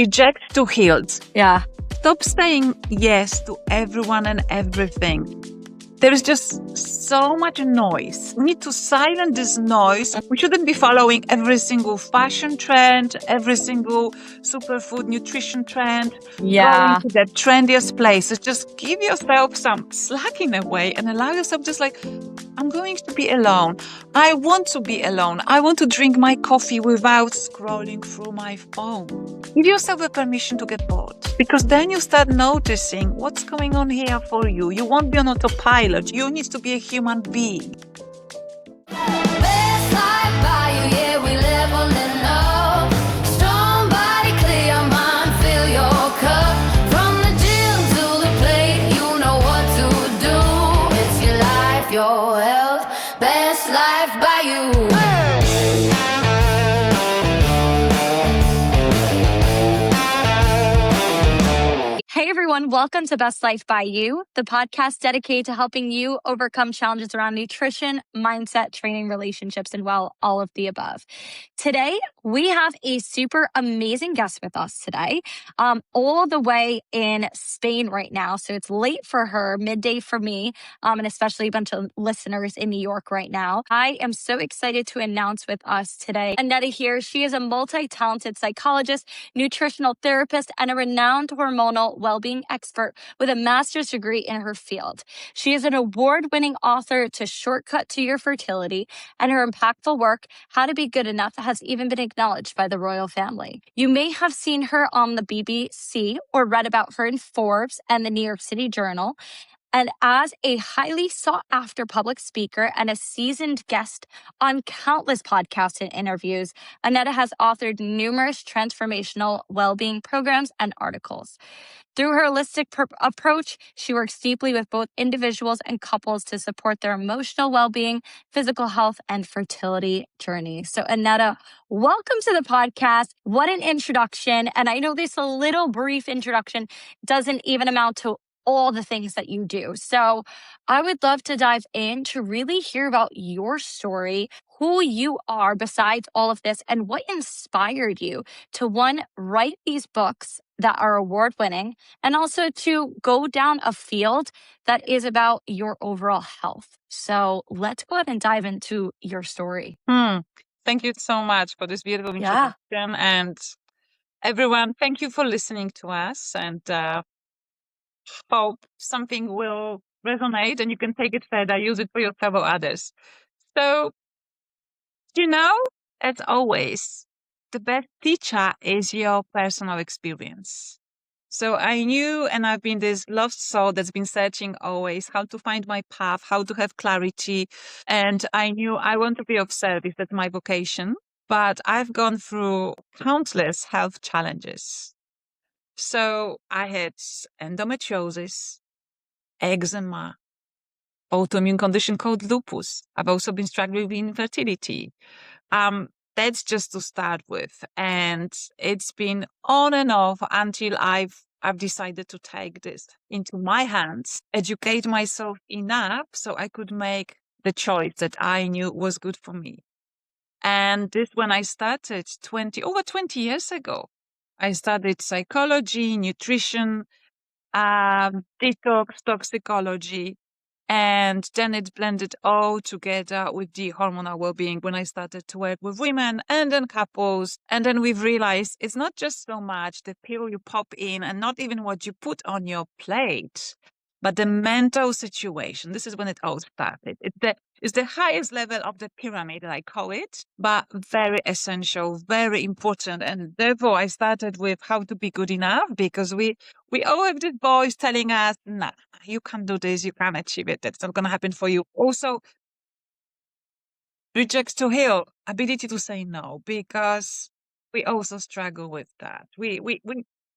Reject to healed. Yeah. Stop saying yes to everyone and everything. There is just so much noise. We need to silence this noise. We shouldn't be following every single fashion trend, every single superfood nutrition trend, going to the trendiest places. Just give yourself some slack in a way and allow yourself just like, I'm going to be alone. I want to be alone. I want to drink my coffee without scrolling through my phone. Give yourself a permission to get bored, because then you start noticing what's going on here for you. You won't be on autopilot. You need to be a human being. Best life by you, yeah, we live on and up. Strong body, clear mind, fill your cup. From the gym to the plate, you know what to do. It's your life, your health, best life by you. Hey everyone, welcome to Best Life by You, the podcast dedicated to helping you overcome challenges around nutrition, mindset, training, relationships, and well, all of the above. Today, we have a super amazing guest with us today, all the way in Spain right now. So it's late for her, midday for me, and especially a bunch of listeners in New York right now. I am so excited to announce with us today, Aneta here. She is a multi-talented psychologist, nutritional therapist, and a renowned hormonal well-being expert with a master's degree in her field. She is an award-winning author to Shortcut to Your Fertility, and her impactful work, How to Be Good Enough, has even been acknowledged by the royal family. You may have seen her on the BBC or read about her in Forbes and the New York City Journal. And as a highly sought after public speaker and a seasoned guest on countless podcasts and interviews, Aneta has authored numerous transformational well-being programs and articles. Through her holistic approach, she works deeply with both individuals and couples to support their emotional well-being, physical health, and fertility journey. So Aneta, welcome to the podcast. What an introduction. And I know this little brief introduction doesn't even amount to all the things that you do. So I would love to dive in to really hear about your story, who you are besides all of this, and what inspired you to, one, write these books that are award-winning, and also to go down a field that is about your overall health. So let's go ahead and dive into your story. Thank you so much for this beautiful introduction. And everyone, thank you for listening to us, and hope something will resonate and you can take it further, use it for yourself or others. So, as always, the best teacher is your personal experience. So I knew, and I've been this lost soul that's been searching always how to find my path, how to have clarity. And I knew I want to be of service. That's my vocation. But I've gone through countless health challenges. So I had endometriosis, eczema, autoimmune condition called lupus. I've also been struggling with infertility. That's just to start with. And it's been on and off until I've decided to take this into my hands, educate myself enough so I could make the choice that I knew was good for me. And this when I started over 20 years ago. I studied psychology, nutrition, detox, toxicology, and then it blended all together with the hormonal well-being when I started to work with women and then couples. And then we've realized it's not just so much the pill you pop in and not even what you put on your plate, but the mental situation. This is when it all started. It's the highest level of the pyramid, I call it, but very essential, very important. And therefore, I started with how to be good enough, because we all have this voice telling us, nah, you can't do this, you can't achieve it, that's not going to happen for you. Also, reject to heal, ability to say no, because we also struggle with that. We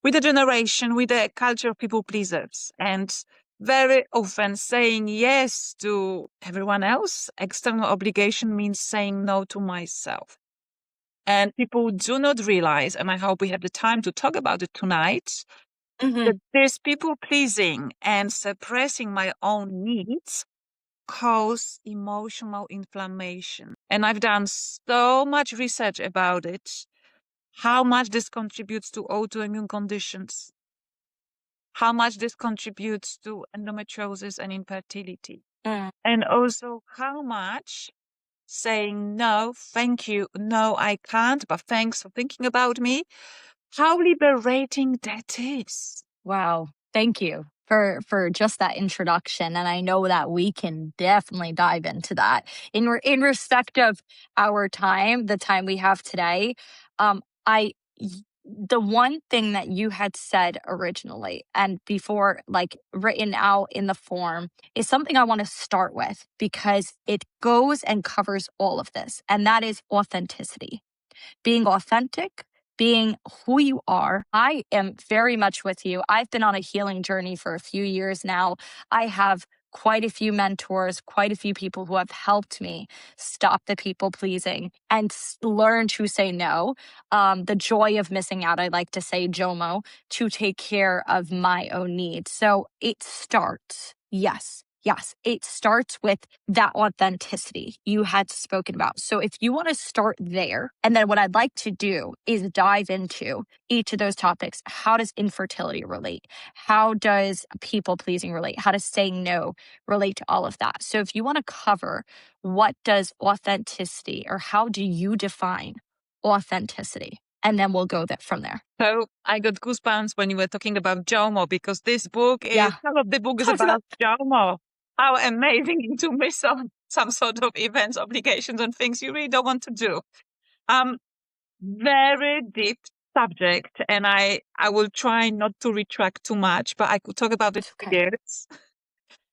the generation, with the culture of people pleasers, and very often saying yes to everyone else. External obligation means saying no to myself. And people do not realize, and I hope we have the time to talk about it tonight, that this people pleasing and suppressing my own needs cause emotional inflammation. And I've done so much research about it. how much this contributes to autoimmune conditions, how much this contributes to endometriosis and infertility, and also how much saying no, thank you, no, I can't, but thanks for thinking about me, how liberating that is. Wow. Thank you for just that introduction. And I know that we can definitely dive into that. In respect of our time, the time we have today, the one thing that you had said originally and before, like written out in the form, is something I want to start with because it goes and covers all of this. And that is authenticity. Being authentic, being who you are. I am very much with you. I've been on a healing journey for a few years now. I have quite a few mentors, quite a few people who have helped me stop the people pleasing and learn to say no. The joy of missing out, I like to say JOMO, to take care of my own needs. So it starts, yes, it starts with that authenticity you had spoken about. So if you want to start there, and then what I'd like to do is dive into each of those topics. How does infertility relate? How does people pleasing relate? How does saying no relate to all of that? So if you want to cover what does authenticity, or how do you define authenticity? And then we'll go from there. So I got goosebumps when you were talking about JOMO, because this book is, some of the book is about JOMO. How amazing to miss on some sort of events, obligations, and things you really don't want to do. Very deep subject, and I will try not to retract too much, but I could talk about it for years.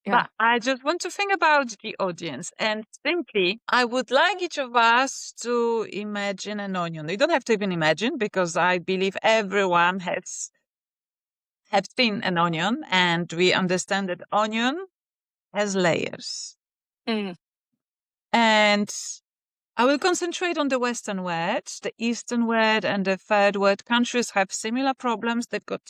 Yeah. But I just want to think about the audience, and simply, I would like each of us to imagine an onion. You don't have to even imagine, because I believe everyone has seen an onion, and we understand that onion has layers. And I will concentrate on the Western world. The Eastern world and the Third world countries have similar problems. They've got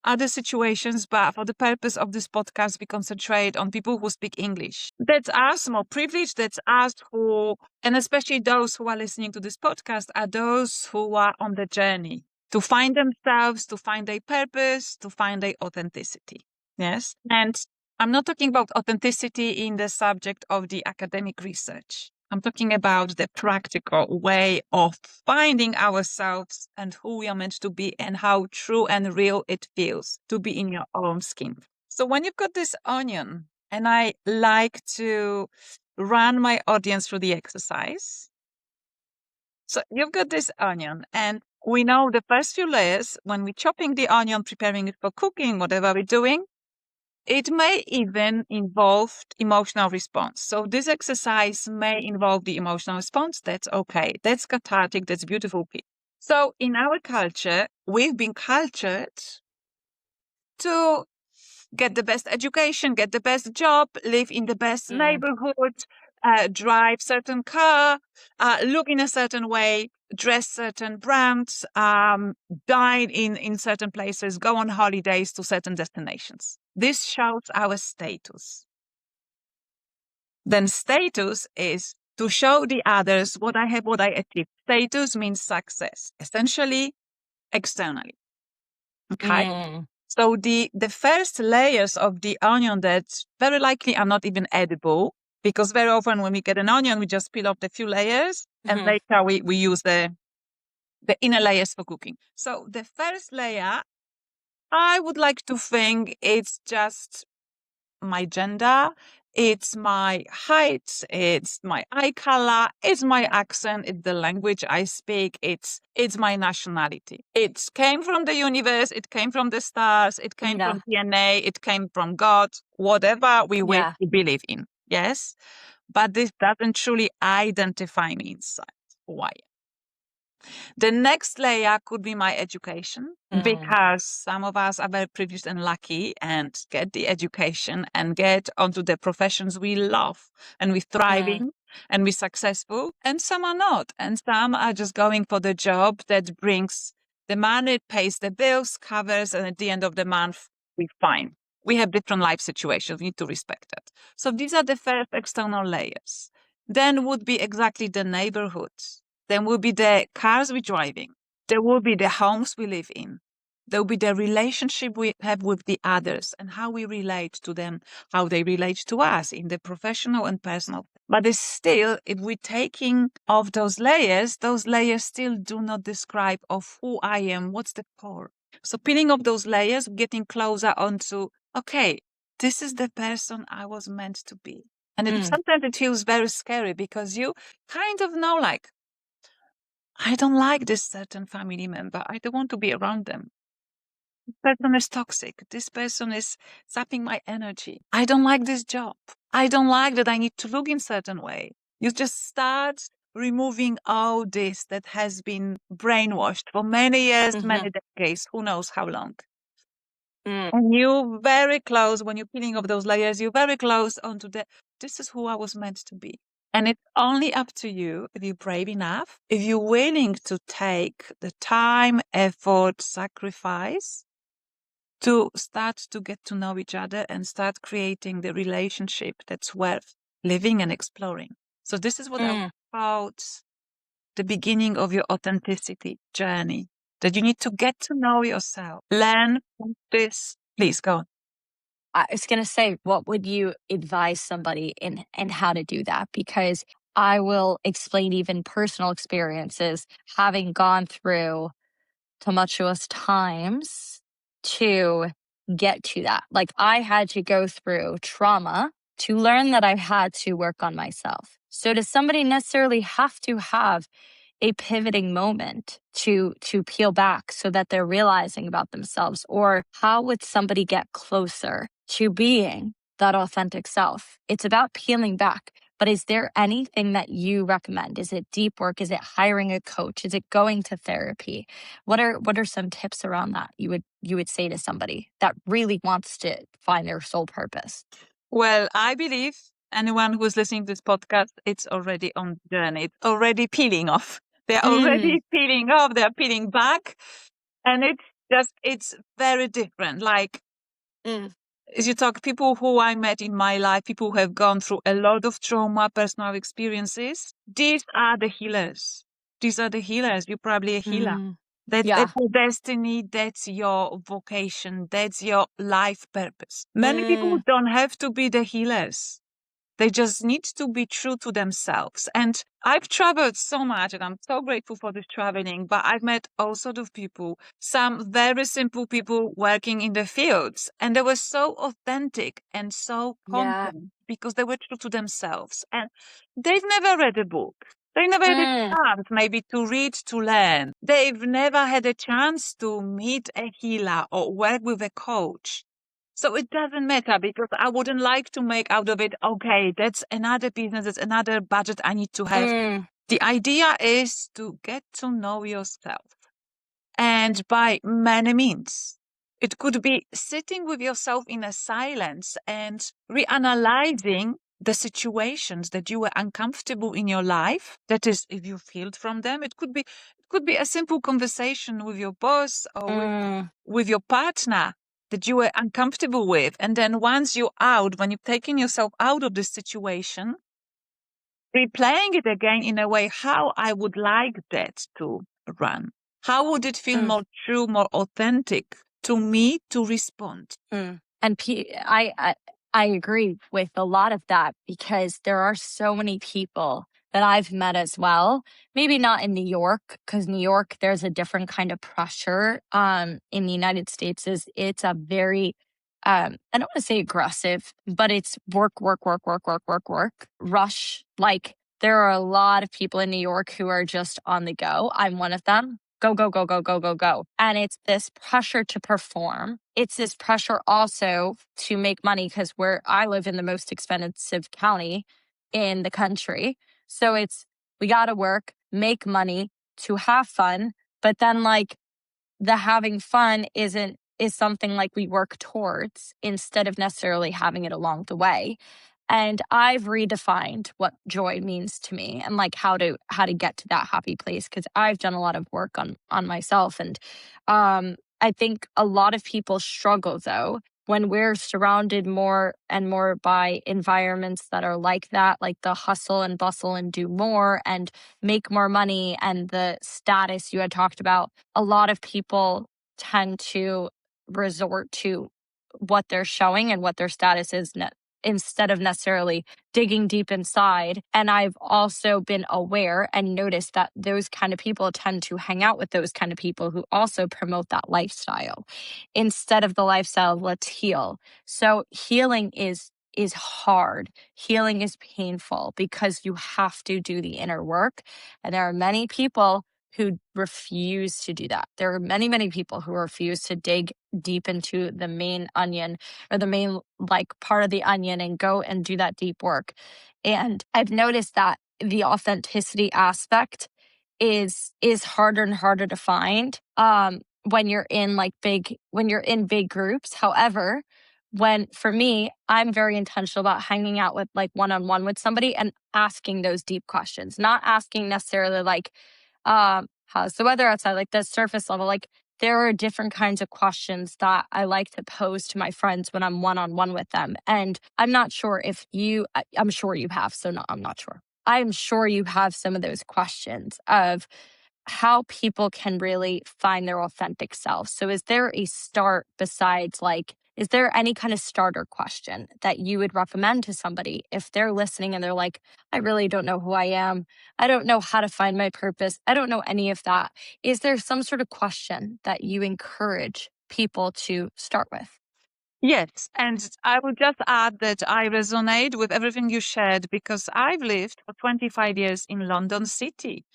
other situations, but for the purpose of this podcast, we concentrate on people who speak English. That's us, more privileged. That's us who, and especially those who are listening to this podcast, are those who are on the journey to find themselves, to find their purpose, to find their authenticity. Yes. And I'm not talking about authenticity in the subject of the academic research. I'm talking about the practical way of finding ourselves and who we are meant to be, and how true and real it feels to be in your own skin. So when you've got this onion, and I like to run my audience through the exercise. So you've got this onion, and we know the first few layers, when we're chopping the onion, preparing it for cooking, whatever we're doing, it may even involve emotional response. So this exercise may involve the emotional response. That's okay. That's cathartic. That's beautiful. So in our culture, we've been cultured to get the best education, get the best job, live in the best neighborhood, drive certain car, look in a certain way, dress certain brands, dine in certain places, go on holidays to certain destinations. This shows our status. Then status is to show the others what I have, what I achieved. Status means success, essentially, externally. Okay. So the first layers of the onion that very likely are not even edible, because very often when we get an onion, we just peel off the few layers and later we use the inner layers for cooking. So the first layer, I would like to think it's just my gender, it's my height, it's my eye color, it's my accent, it's the language I speak, it's my nationality. It came from the universe, it came from the stars, it came from DNA, it came from God, whatever we wish to believe in. Yes? But this doesn't truly identify me inside. Why? The next layer could be my education, because some of us are very privileged and lucky and get the education and get onto the professions we love and we're thriving and we're successful, and some are not. And some are just going for the job that brings the money, pays the bills, covers, and at the end of the month, we're fine. We have different life situations. We need to respect that. So these are the first external layers. Then would be exactly the neighborhood. Then will be the cars we're driving, There will be the homes we live in. There will be the relationship we have with the others and how we relate to them, how they relate to us in the professional and personal. But it's still, if we're taking off those layers still do not describe of who I am, what's the core. So peeling off those layers, getting closer onto, okay, this is the person I was meant to be. And sometimes it feels very scary because you kind of know, like, I don't like this certain family member. I don't want to be around them. This person is toxic. This person is sapping my energy. I don't like this job. I don't like that I need to look in certain way. You just start removing all this that has been brainwashed for many years, many decades, who knows how long. And you're very close, when you're peeling off those layers, you're very close onto this is who I was meant to be. And it's only up to you if you're brave enough, if you're willing to take the time, effort, sacrifice to start to get to know each other and start creating the relationship that's worth living and exploring. So this is what I about the beginning of your authenticity journey, that you need to get to know yourself, learn from this. Please go on. I was going to say, what would you advise somebody in how to do that? Because I will explain even personal experiences, having gone through tumultuous times to get to that. Like, I had to go through trauma to learn that I had to work on myself. So does somebody necessarily have to have a pivoting moment to peel back so that they're realizing about themselves? Or how would somebody get closer to being that authentic self? It's about peeling back. But is there anything that you recommend? Is it deep work? Is it hiring a coach? Is it going to therapy? What are some tips around that you would say to somebody that really wants to find their soul purpose? Well, I believe anyone who's listening to this podcast, it's already on the journey. It's already peeling off. They're already peeling off. They're peeling back. And it's very different. Like, as you talk, people who I met in my life, people who have gone through a lot of trauma, personal experiences, these are the healers. These are the healers. You're probably a healer. That's your destiny. That's your vocation. That's your life purpose. Many people don't have to be the healers. They just need to be true to themselves. And I've traveled so much, and I'm so grateful for this traveling, but I've met all sorts of people, some very simple people working in the fields, and they were so authentic and so confident because they were true to themselves. And they've never read a book. They never had a chance maybe to read, to learn. They've never had a chance to meet a healer or work with a coach. So it doesn't matter, because I wouldn't like to make out of it, okay, that's another business, that's another budget I need to have. The idea is to get to know yourself. And by many means, it could be sitting with yourself in a silence and reanalyzing the situations that you were uncomfortable in your life. That is, if you healed from them, it could be a simple conversation with your boss or with your partner that you were uncomfortable with. And then once you're out, when you've taken yourself out of this situation, replaying it again in a way, how I would like that to run. How would it feel more true, more authentic to me to respond? And I agree with a lot of that, because there are so many people that I've met as well. Maybe not in New York, because New York, there's a different kind of pressure. In the United States, it's a very, I don't want to say aggressive, but it's work, rush. Like, there are a lot of people in New York who are just on the go. I'm one of them. Go. And it's this pressure to perform. It's this pressure also to make money, because where I live in the most expensive county in the country. So we got to work, make money to have fun. But then, like, the having fun is something like we work towards instead of necessarily having it along the way. And I've redefined what joy means to me, and like how to get to that happy place, because I've done a lot of work on myself. And I think a lot of people struggle, though, when we're surrounded more and more by environments that are like that, like the hustle and bustle and do more and make more money and the status you had talked about, a lot of people tend to resort to what they're showing and what their status is instead of necessarily digging deep inside. And I've also been aware and noticed that those kind of people tend to hang out with those kind of people who also promote that lifestyle instead of the lifestyle of let's heal. So healing is hard. Healing is painful because you have to do the inner work. And there are many people who refuse to do that. There are many, many people who refuse to dig deep into the main onion or the main like part of the onion and go and do that deep work. And I've noticed that the authenticity aspect is harder and harder to find when you're in big groups. However, for me, I'm very intentional about hanging out with like one-on-one with somebody and asking those deep questions, not asking necessarily like, how's the weather outside? Like the surface level, like there are different kinds of questions that I like to pose to my friends when I'm one-on-one with them. And I'm not sure if I'm sure you have, so no, I'm not sure. I'm sure you have some of those questions of how people can really find their authentic self. So is there a start besides is there any kind of starter question that you would recommend to somebody if they're listening and they're like, I really don't know who I am. I don't know how to find my purpose. I don't know any of that. Is there some sort of question that you encourage people to start with? Yes, and I would just add that I resonate with everything you shared because I've lived for 25 years in London City.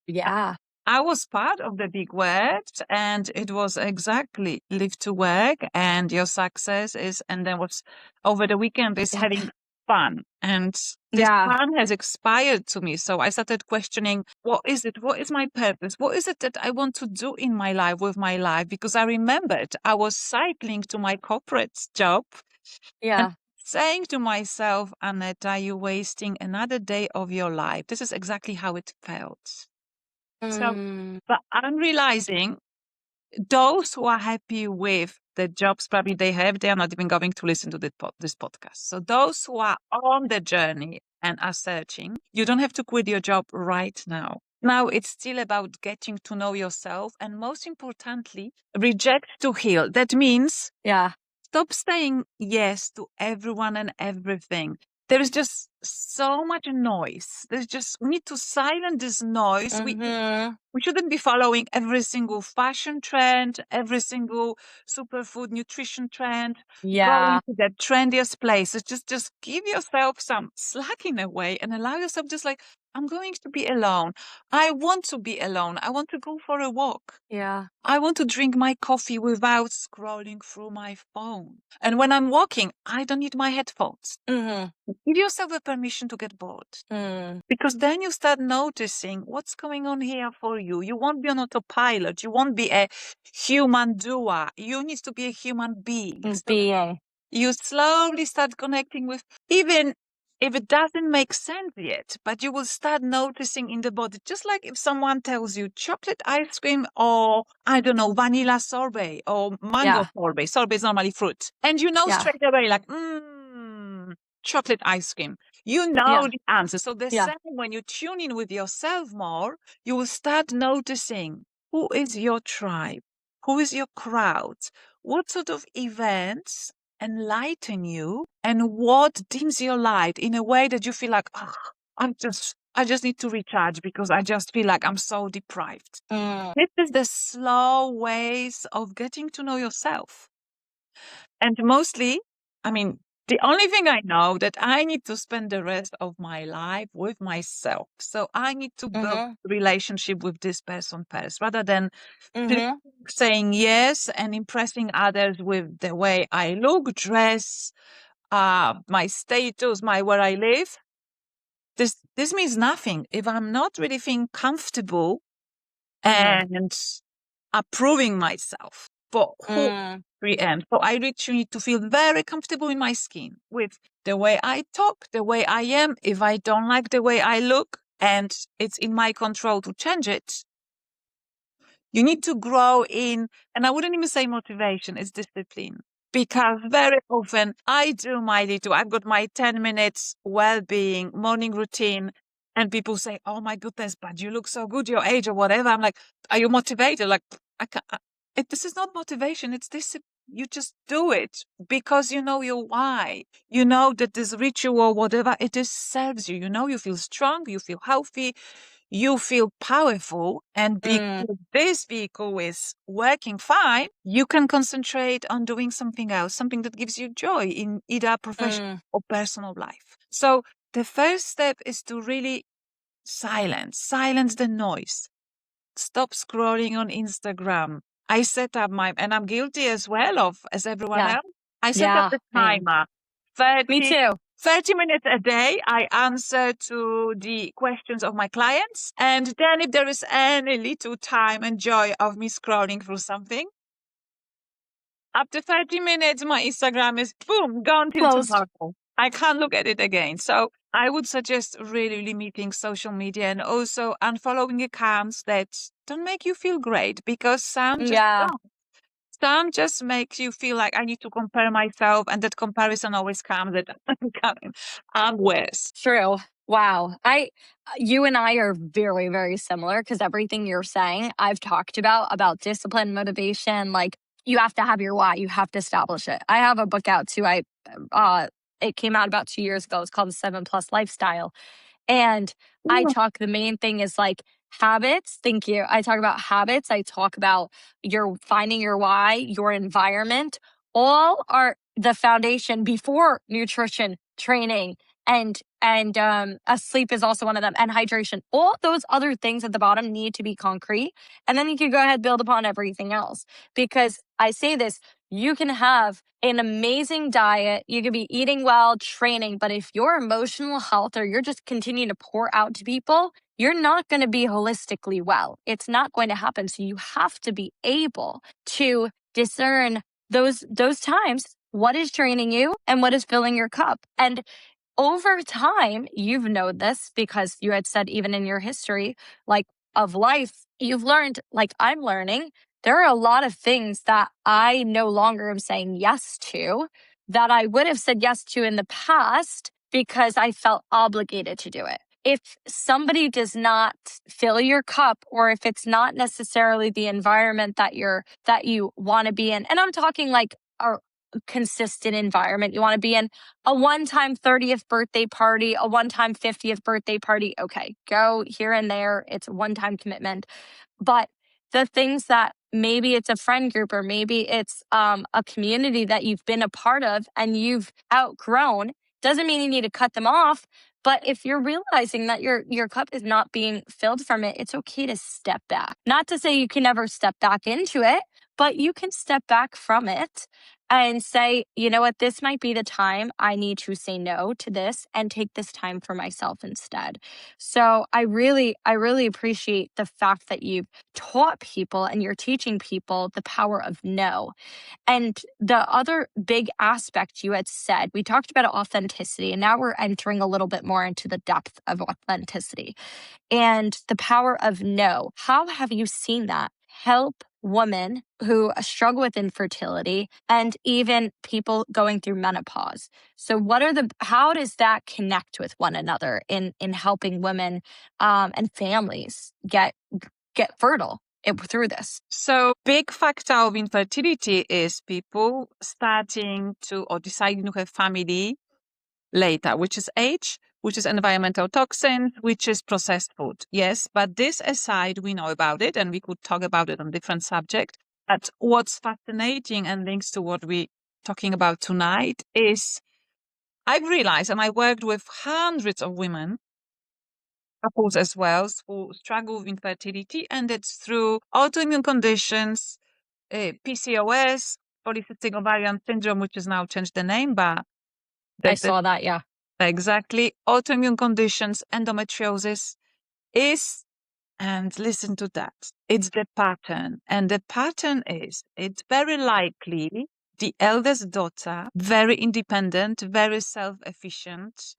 Yeah. I was part of the big word, and it was exactly live to work, and your success is, and then what's over the weekend is Yep. having fun. And this Yeah. fun has expired to me. So I started questioning, what is it? What is my purpose? What is it that I want to do in my life with my life? Because I remembered I was cycling to my corporate job and Yeah. saying to myself, Aneta, you're wasting another day of your life. This is exactly how it felt. So, Mm, but I'm realizing those who are happy with the jobs probably they have, they are not even going to listen to this podcast. So those who are on the journey and are searching, you don't have to quit your job right now. Now it's still about getting to know yourself and most importantly, reject to heal. That means yeah. stop saying yes to everyone and everything. There is just so much noise. We need to silence this noise. Mm-hmm. We shouldn't be following every single fashion trend, every single superfood nutrition trend, going Yeah. to the trendiest places. Just give yourself some slack in a way and allow yourself just like, I'm going to be alone. I want to be alone. I want to go for a walk. Yeah. I want to drink my coffee without scrolling through my phone. And when I'm walking, I don't need my headphones. Mm-hmm. Give yourself a permission to get bored. Because then you start noticing what's going on here for you. You won't be on autopilot. You won't be a human doer. You need to be a human being. So BA. you slowly start connecting with, even if it doesn't make sense yet, but you will start noticing in the body, just like if someone tells you chocolate ice cream or, I don't know, vanilla sorbet or mango Yeah. sorbet. Sorbet is normally fruit. And you know Yeah. straight away, like, chocolate ice cream. You know Yeah. the answer. So the Yeah. same when you tune in with yourself more, you will start noticing who is your tribe, who is your crowd, what sort of events enlighten you, and what dims your light in a way that you feel like, oh, I just need to recharge because I just feel like I'm so deprived. Mm. This is the slow ways of getting to know yourself. And mostly, I mean, the only thing I know that I need to spend the rest of my life with myself. So I need to build Mm-hmm. a relationship with this person first, rather than Mm-hmm. saying yes and impressing others with the way I look, dress, my status, my where I live. This means nothing if I'm not really feeling comfortable and approving myself for who Mm. I am. So I really need to feel very comfortable in my skin with the way I talk, the way I am. If I don't like the way I look and it's in my control to change it, you need to grow in, and I wouldn't even say motivation, it's discipline. because very often I do my little, I've got my 10 minutes well-being morning routine, and people say, oh my goodness, but you look so good, your age or whatever. I'm like, are you motivated? Like, this is not motivation, it's this. You just do it because you know your why. You know that this ritual or whatever it is serves you. You know, you feel strong, you feel healthy, you feel powerful, and because this vehicle is working fine, you can concentrate on doing something else, something that gives you joy in either professional or personal life. So the first step is to really silence the noise. Stop scrolling on Instagram. I set up and I'm guilty as well as everyone else. I set up the timer. 30, Me too. 30 minutes a day, I answer to the questions of my clients. And then if there is any little time and joy of me scrolling through something, after 30 minutes, my Instagram is boom, gone till tomorrow. I can't look at it again. So I would suggest really limiting social media and also unfollowing accounts that don't make you feel great, because some just don't. Some just makes you feel like I need to compare myself, and that comparison always comes that I'm worse. True. Wow. You and I are very, very similar, because everything you're saying, I've talked about discipline, motivation. Like, you have to have your why. You have to establish it. I have a book out too. It came out about 2 years ago. It's called The 7+ Lifestyle. And I talk, the main thing is like habits. Thank you. I talk about habits. I talk about finding your why, your environment. All are the foundation before nutrition, training, and sleep is also one of them, and hydration. All those other things at the bottom need to be concrete, and then you can go ahead and build upon everything else. Because I say this, you can have an amazing diet, you can be eating well, training, but if your emotional health, or you're just continuing to pour out to people, you're not going to be holistically well. It's not going to happen. So you have to be able to discern those times, what is draining you and what is filling your cup. And over time, you've known this because you had said, even in your history, like, of life, you've learned, like I'm learning, there are a lot of things that I no longer am saying yes to, that I would have said yes to in the past because I felt obligated to do it. If somebody does not fill your cup, or if it's not necessarily the environment that you want to be in, and I'm talking like a consistent environment, you want to be in a one-time 30th birthday party, a one-time 50th birthday party, okay, go here and there, it's a one-time commitment. But the things that maybe it's a friend group, or maybe it's a community that you've been a part of and you've outgrown, doesn't mean you need to cut them off. But if you're realizing that your cup is not being filled from it, it's okay to step back. Not to say you can never step back into it, but you can step back from it and say, you know what, this might be the time I need to say no to this and take this time for myself instead. So I really appreciate the fact that you've taught people and you're teaching people the power of no. And the other big aspect you had said, we talked about authenticity, and now we're entering a little bit more into the depth of authenticity and the power of no. How have you seen that help women who struggle with infertility, and even people going through menopause? So how does that connect with one another in helping women and families get fertile through this? So big factor of infertility is people starting to or deciding to have family later, which is age, which is environmental toxins, which is processed food. Yes, but this aside, we know about it, and we could talk about it on different subjects. But what's fascinating and links to what we're talking about tonight is I've realized, and I worked with hundreds of women, couples as well, who struggle with infertility, and it's through autoimmune conditions, PCOS, polycystic ovarian syndrome, which has now changed the name, but I saw that, yeah. Exactly. Autoimmune conditions, endometriosis is, and listen to that, it's the pattern. And the pattern is, it's very likely the eldest daughter, very independent, very self-efficient,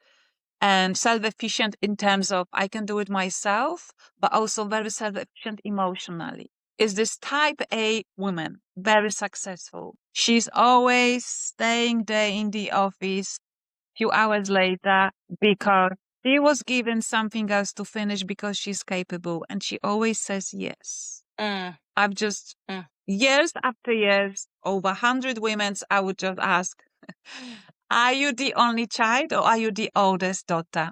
and self-efficient in terms of I can do it myself, but also very self-efficient emotionally. is this type A woman, very successful. She's always staying there in the office few hours later because she was given something else to finish because she's capable, and she always says yes. I've just years after years, over 100 women, I would just ask, are you the only child or are you the oldest daughter?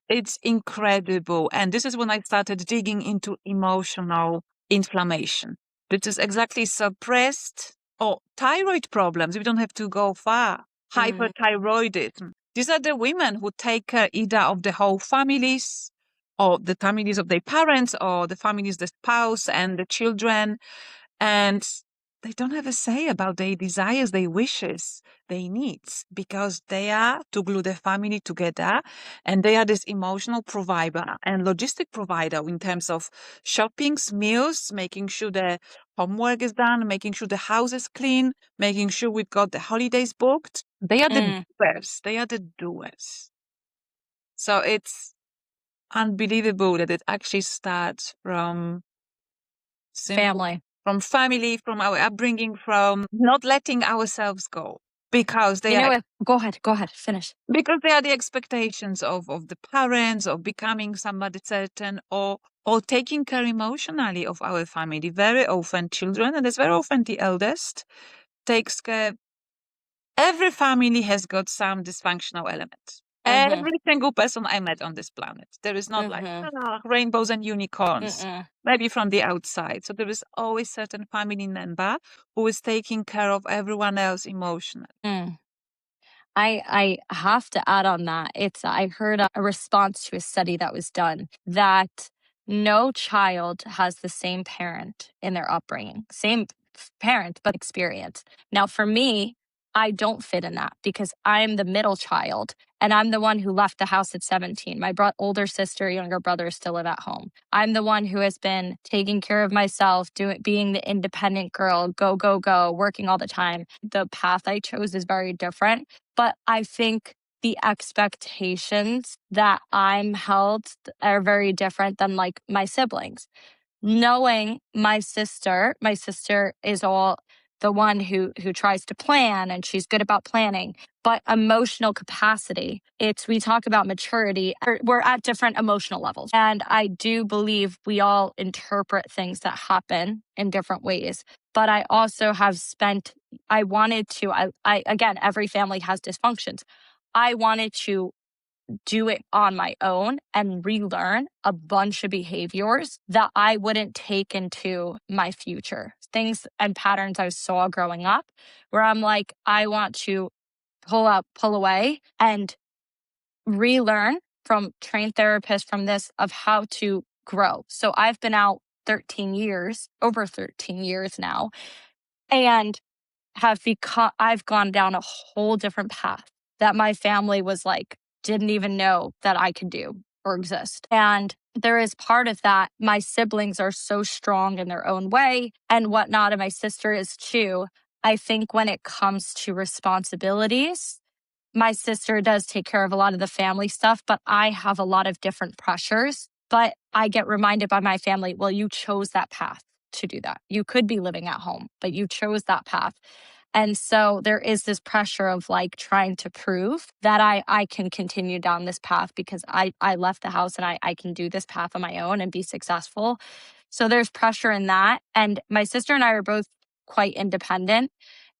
It's incredible. And this is when I started digging into emotional inflammation. This is exactly suppressed or thyroid problems. We don't have to go far. Hyperthyroidism. These are the women who take care either of the whole families or the families of their parents or the families, the spouse and the children. And they don't have a say about their desires, their wishes, their needs, because they are to glue the family together, and they are this emotional provider and logistic provider in terms of shoppings, meals, making sure the homework is done, making sure the house is clean, making sure we've got the holidays booked. They are the doers. They are the doers. So it's unbelievable that it actually starts from Family. From family, from our upbringing, from not letting ourselves go because they are Go ahead, finish. because they are the expectations of the parents, of becoming somebody certain, or taking care emotionally of our family. Very often children, and it's very often the eldest, takes care. Every family has got some dysfunctional element. Every single person I met on this planet. There is not like rainbows and unicorns, maybe from the outside. So there is always certain family member who is taking care of everyone else emotionally. I have to add on that. I heard a response to a study that was done that no child has the same parent in their upbringing, same parent, but experience. Now, for me, I don't fit in that because I'm the middle child and I'm the one who left the house at 17. My older sister, younger brother still live at home. I'm the one who has been taking care of myself, being the independent girl, go, go, go, working all the time. The path I chose is very different, but I think the expectations that I'm held are very different than like my siblings. Knowing my sister is all the one who tries to plan and she's good about planning, but emotional capacity, we talk about maturity, we're at different emotional levels. And I do believe we all interpret things that happen in different ways. But I also have again, every family has dysfunctions. I wanted to do it on my own and relearn a bunch of behaviors that I wouldn't take into my future. Things and patterns I saw growing up where I'm like, I want to pull away and relearn from trained therapists from this of how to grow. So I've been out over 13 years now, and I've gone down a whole different path that my family was like, didn't even know that I could do or exist. And there is part of that. My siblings are so strong in their own way and whatnot, and my sister is too. I think when it comes to responsibilities, my sister does take care of a lot of the family stuff, but I have a lot of different pressures. But I get reminded by my family, well, you chose that path to do that. You could be living at home, but you chose that path. And so there is this pressure of like trying to prove that I can continue down this path because I left the house and I can do this path on my own and be successful. So there's pressure in that. And my sister and I are both quite independent.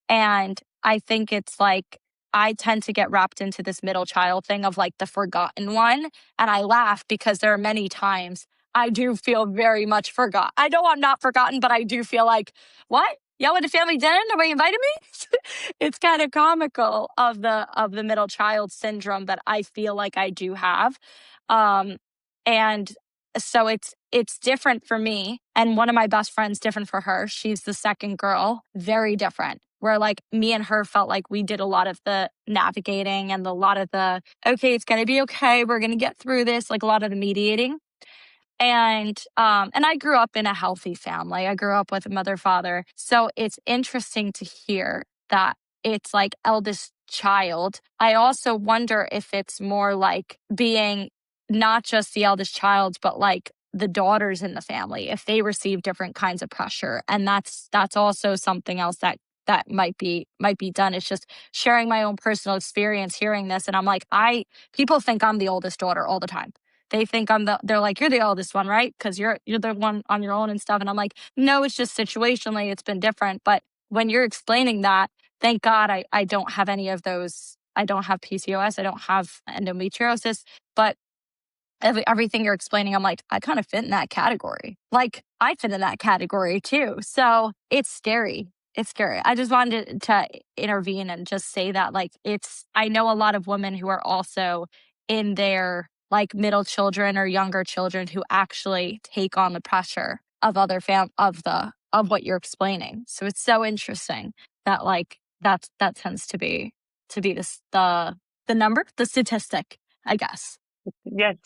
And I think it's like, I tend to get wrapped into this middle child thing of like the forgotten one. And I laugh because there are many times I do feel very much forgot. I know I'm not forgotten, but I do feel like, what? Y'all went to family dinner? Nobody invited me? It's kind of comical of the middle child syndrome that I feel like I do have. And so it's different for me. And one of my best friends, different for her. She's the second girl, very different. Where like me and her felt like we did a lot of the navigating and a lot of the, okay, it's going to be okay. We're going to get through this, like a lot of the mediating. And I grew up in a healthy family. I grew up with a mother, father. So it's interesting to hear that it's like eldest child. I also wonder if it's more like being not just the eldest child, but like the daughters in the family if they receive different kinds of pressure. And that's also something else that might be done. It's just sharing my own personal experience, hearing this. And I'm like, people think I'm the oldest daughter all the time. They think they're like, you're the oldest one, right? Because you're the one on your own and stuff. And I'm like, no, it's just situationally, it's been different. But when you're explaining that, thank God I don't have any of those. I don't have PCOS. I don't have endometriosis. But everything you're explaining, I'm like, I kind of fit in that category. Like, I fit in that category too. So it's scary. It's scary. I just wanted to intervene and just say that, like, I know a lot of women who are also in their like middle children or younger children who actually take on the pressure of other of what you're explaining. So it's so interesting that like that tends to be the number, the statistic, I guess. Yes.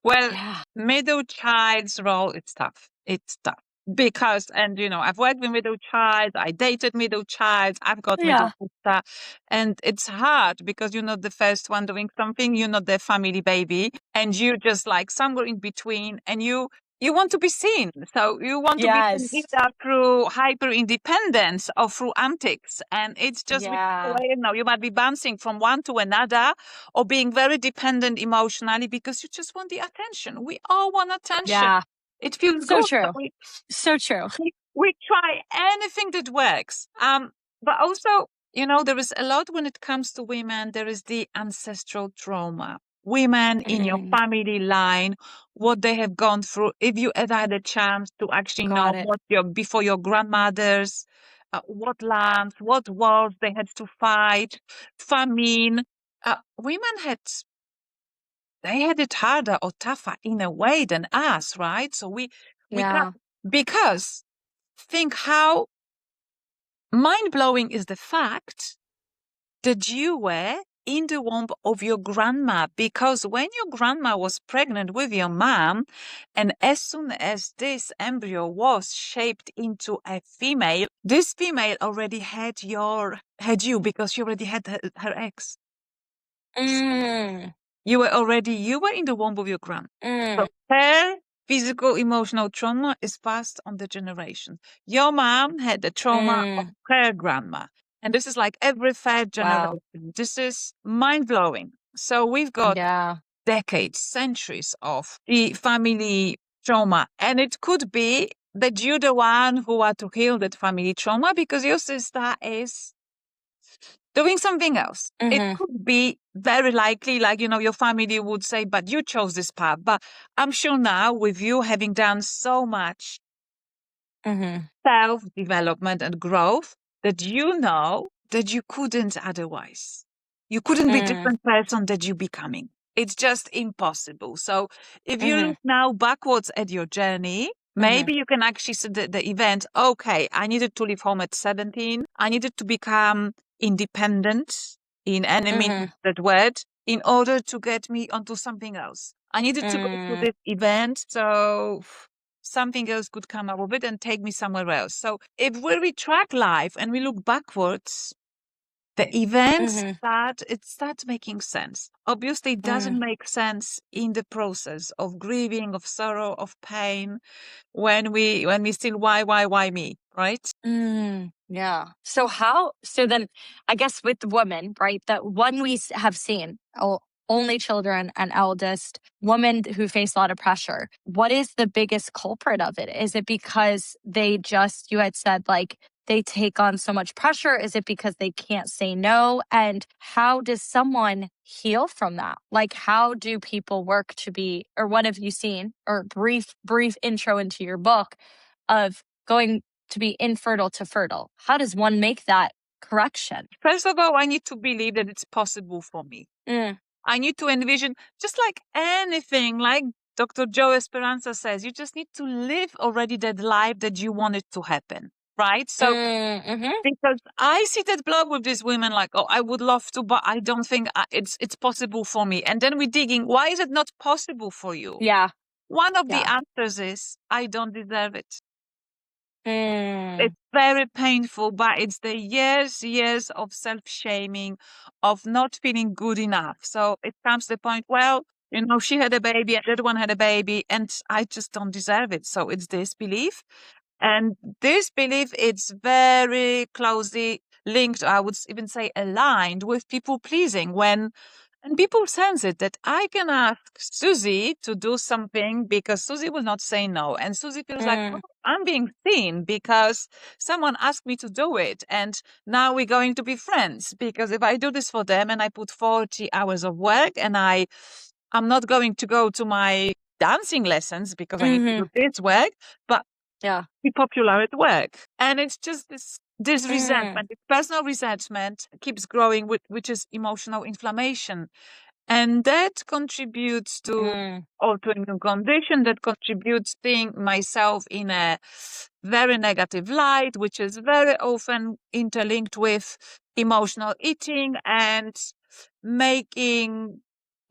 Well, Yeah. middle child's role, it's tough. It's tough. Because, and I've worked with middle child, I dated middle child, I've got middle Yeah. sister, and it's hard because you're not the first one doing something, you're not the family baby, and you're just like somewhere in between, and you want to be seen. So you want to be seen Yes. either through hyper independence or through antics. And it's just, Yeah. you might be bouncing from one to another or being very dependent emotionally because you just want the attention. We all want attention. Yeah. It feels So good. true. So true. We try anything that works. But also, there is a lot when it comes to women. There is the ancestral trauma. Women in your family line, what they have gone through. If you ever had a chance to actually know Got it. what before your grandmothers, what lands, what wars they had to fight, famine. Women they had it harder or tougher in a way than us, right? So we Yeah. can't, because think how mind-blowing is the fact that you were in the womb of your grandma, because when your grandma was pregnant with your mom, and as soon as this embryo was shaped into a female, this female already had you because she already had her eggs. You were in the womb of your grandma. So her physical, emotional trauma is passed on the generation. Your mom had the trauma of her grandma. And this is like every third generation. Wow. This is mind-blowing. So we've got Yeah. decades, centuries of the family trauma. And it could be that you're the one who are to heal that family trauma because your sister is doing something else. It could be very likely, like, your family would say, but you chose this path. But I'm sure now with you having done so much self-development and growth that you know that you couldn't otherwise. You couldn't be different person that you're becoming. It's just impossible. So if you look now backwards at your journey, maybe you can actually see the event. Okay, I needed to leave home at 17. I needed to become independent in any meaning of that word in order to get me onto something else. I needed to go to this event. So something else could come up of it and take me somewhere else. So if we retract life and we look backwards, the events start making sense. Obviously, it doesn't make sense in the process of grieving, of sorrow, of pain, when we still why me, right? Yeah. So then I guess with the woman, right, that one we have seen, only children and eldest, women who face a lot of pressure. What is the biggest culprit of it? Is it because you had said, like, they take on so much pressure? Is it because they can't say no? And how does someone heal from that? Like, how do people work or what have you seen, or brief intro into your book of going to be infertile to fertile? How does one make that correction? First of all, I need to believe that it's possible for me. I need to envision, just like anything, like Dr. Joe Esperanza says, you just need to live already that life that you want it to happen, right? So, because I see that blog with these women like, oh, I would love to, but I don't think it's possible for me. And then we're digging, why is it not possible for you? Yeah. One of the answers is, I don't deserve it. It's very painful, but it's the years of self-shaming, of not feeling good enough. So it comes to the point, well, You know, she had a baby and that one had a baby, and I just don't deserve it. So it's this belief. And this belief, it's very closely linked, I would even say aligned with people pleasing and people sense it that I can ask Susie to do something because Susie will not say no. And Susie feels like, oh, I'm being seen because someone asked me to do it. And now we're going to be friends because if I do this for them and I put 40 hours of work and I'm not going to go to my dancing lessons because I need to do this work, but be popular at work. And it's just this resentment, this personal resentment keeps growing, which is emotional inflammation. And that contributes to autoimmune condition, that contributes seeing myself in a very negative light, which is very often interlinked with emotional eating and making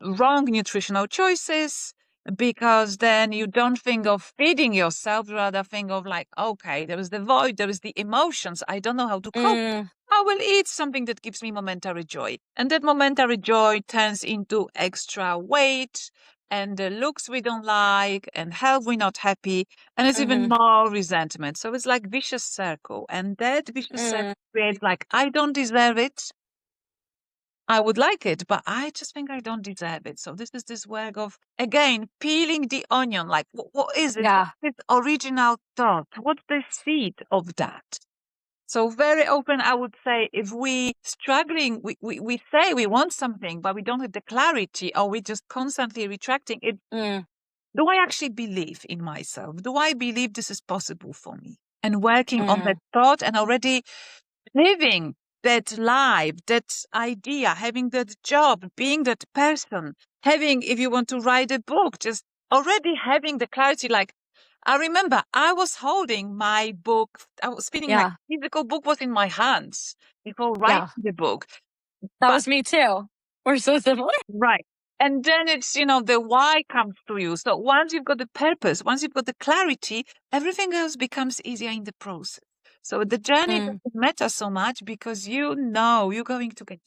wrong nutritional choices, because then you don't think of feeding yourself, rather think of like, okay, there is the void, there is the emotions. I don't know how to cope. I will eat something that gives me momentary joy. And that momentary joy turns into extra weight and the looks we don't like and health we're not happy. And it's even more resentment. So it's like vicious circle. And that vicious circle creates like, I don't deserve it. I would like it, but I just think I don't deserve it. So this is this work of, again, peeling the onion. Like, what is it? Yeah. What's this original thought? What's the seed of that? So very often, I would say, if we struggling, we say we want something, but we don't have the clarity, or we just constantly retracting it. Do I actually believe in myself? Do I believe this is possible for me? And working on that thought and already living that life, that idea, having that job, being that person, having, if you want to write a book, just already having the clarity. Like, I remember I was holding my book. I was feeling like physical book was in my hands before writing the book. That was me too. We're so similar. Right. And then it's, the why comes to you. So once you've got the purpose, once you've got the clarity, everything else becomes easier in the process. So the journey doesn't matter so much because you're going to get.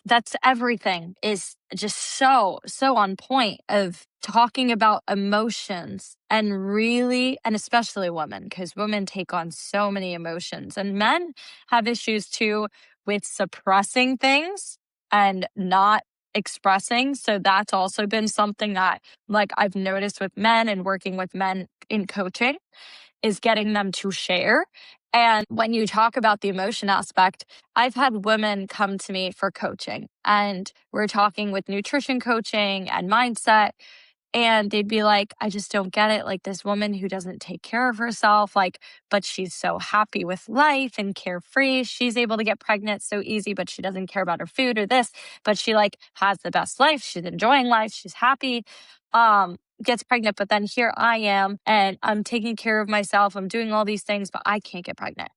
That's everything is just so on point of talking about emotions and really, and especially women, because women take on so many emotions and men have issues too with suppressing things and not expressing. So that's also been something that like I've noticed with men and working with men in coaching is getting them to share. And when you talk about the emotion aspect, I've had women come to me for coaching and we're talking with nutrition coaching and mindset. And they'd be like, I just don't get it. Like this woman who doesn't take care of herself, like, but she's so happy with life and carefree. She's able to get pregnant so easy, but she doesn't care about her food or this, but she like has the best life. She's enjoying life. She's happy. Gets pregnant, but then here I am and I'm taking care of myself. I'm doing all these things, but I can't get pregnant.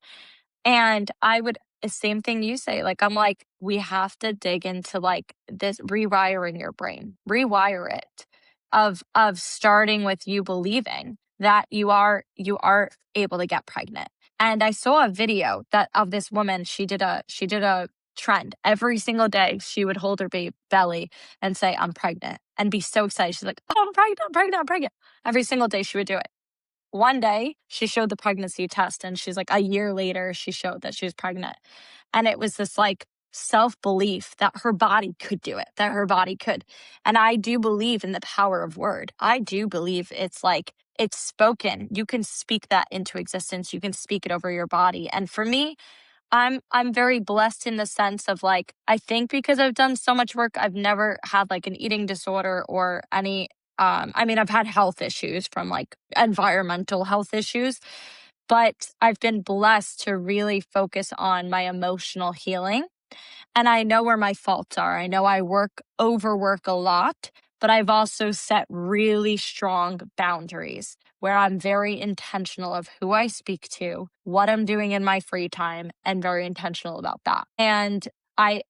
And I would, the same thing you say, like, I'm like, we have to dig into like this rewiring your brain, rewire it of starting with you believing that you are able to get pregnant. And I saw a video of this woman, she did a trend. Every single day she would hold her belly and say, I'm pregnant, and be so excited. She's like, oh, I'm pregnant. Every single day she would do it. One day she showed the pregnancy test and she's like, a year later, she showed that she was pregnant. And it was this like self-belief that her body could do it, that her body could. And I do believe in the power of word. I do believe it's like, it's spoken. You can speak that into existence. You can speak it over your body. And for me, I'm very blessed in the sense of like, I think because I've done so much work, I've never had like an eating disorder or any, I mean, I've had health issues from like environmental health issues, but I've been blessed to really focus on my emotional healing. And I know where my faults are. I know I overwork a lot, but I've also set really strong boundaries where I'm very intentional of who I speak to, what I'm doing in my free time, and very intentional about that. And I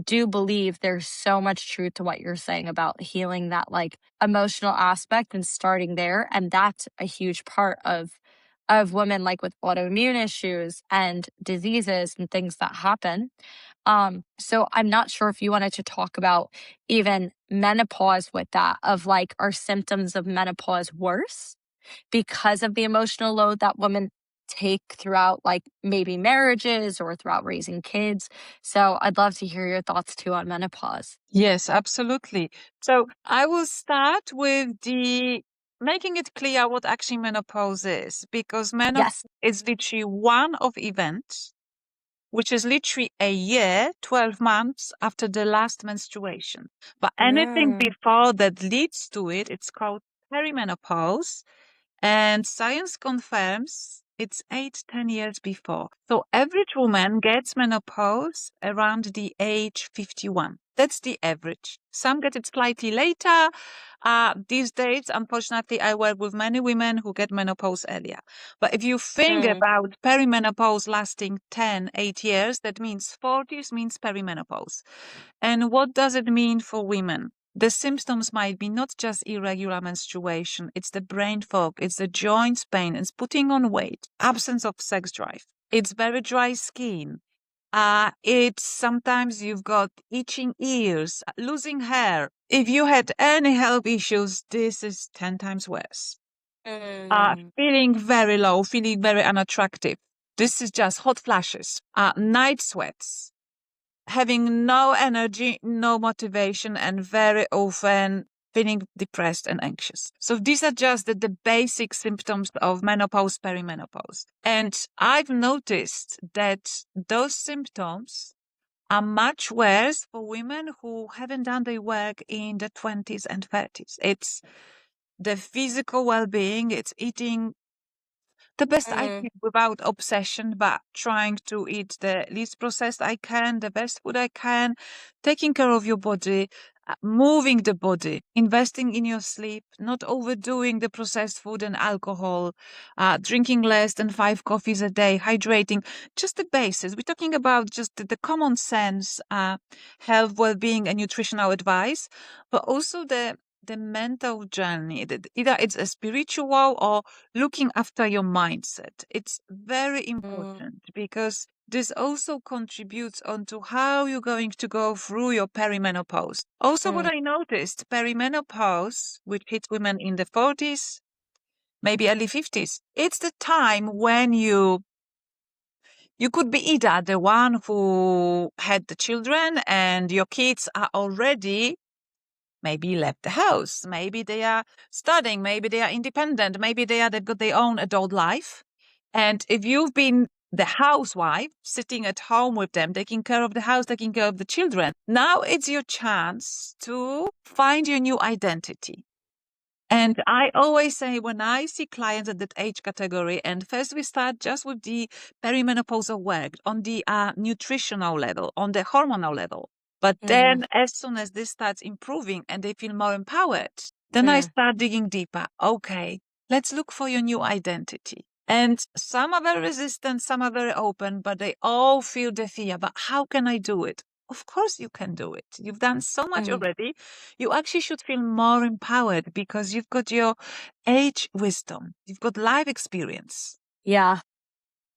do believe there's so much truth to what you're saying about healing that like emotional aspect and starting there. And that's a huge part of women like with autoimmune issues and diseases and things that happen. So I'm not sure if you wanted to talk about even menopause with that, of like, are symptoms of menopause worse because of the emotional load that women take throughout, like maybe marriages or throughout raising kids? So I'd love to hear your thoughts too on menopause. Yes, absolutely. So I will start with the making it clear what actually menopause is, because menopause Yes. is literally one of events, which is literally a year, 12 months after the last menstruation. But anything Mm. before that leads to it, it's called perimenopause. And science confirms it's 8, 10 years before. So average woman gets menopause around the age 51. That's the average. Some get it slightly later. These days, unfortunately, I work with many women who get menopause earlier. But if you think Mm. about perimenopause lasting 8 years, that means 40s means perimenopause. And what does it mean for women? The symptoms might be not just irregular menstruation, it's the brain fog, it's the joints pain, it's putting on weight, absence of sex drive, it's very dry skin. It's sometimes you've got itching ears, losing hair. If you had any health issues, this is 10 times worse. Mm. Feeling very low, feeling very unattractive. This is just hot flashes. Night sweats, having no energy, no motivation, and very often feeling depressed and anxious. So these are just the basic symptoms of menopause, perimenopause. And I've noticed that those symptoms are much worse for women who haven't done their work in the 20s and 30s. It's the physical well-being, it's eating the best I Mm. can without obsession, but trying to eat the least processed I can, the best food I can, taking care of your body, moving the body, investing in your sleep, not overdoing the processed food and alcohol, drinking less than 5 coffees a day, hydrating, just the basics. We're talking about just the common sense health, well-being, and nutritional advice, but also the mental journey, that either it's a spiritual or looking after your mindset. It's very important because this also contributes onto how you're going to go through your perimenopause. Also, what Mm. I noticed, perimenopause, which hits women in the 40s, maybe early 50s, it's the time when you could be either the one who had the children and your kids are already maybe left the house. Maybe they are studying. Maybe they are independent. Maybe they've got their own adult life. And if you've been the housewife sitting at home with them, taking care of the house, taking care of the children, now it's your chance to find your new identity. And I always say when I see clients at that age category, and first we start just with the perimenopausal work on the nutritional level, on the hormonal level. But then as soon as this starts improving and they feel more empowered, then I start digging deeper. Okay, let's look for your new identity. And some are very resistant, some are very open, but they all feel the fear. But how can I do it? Of course you can do it. You've done so much already. You actually should feel more empowered because you've got your age wisdom. You've got life experience. Yeah.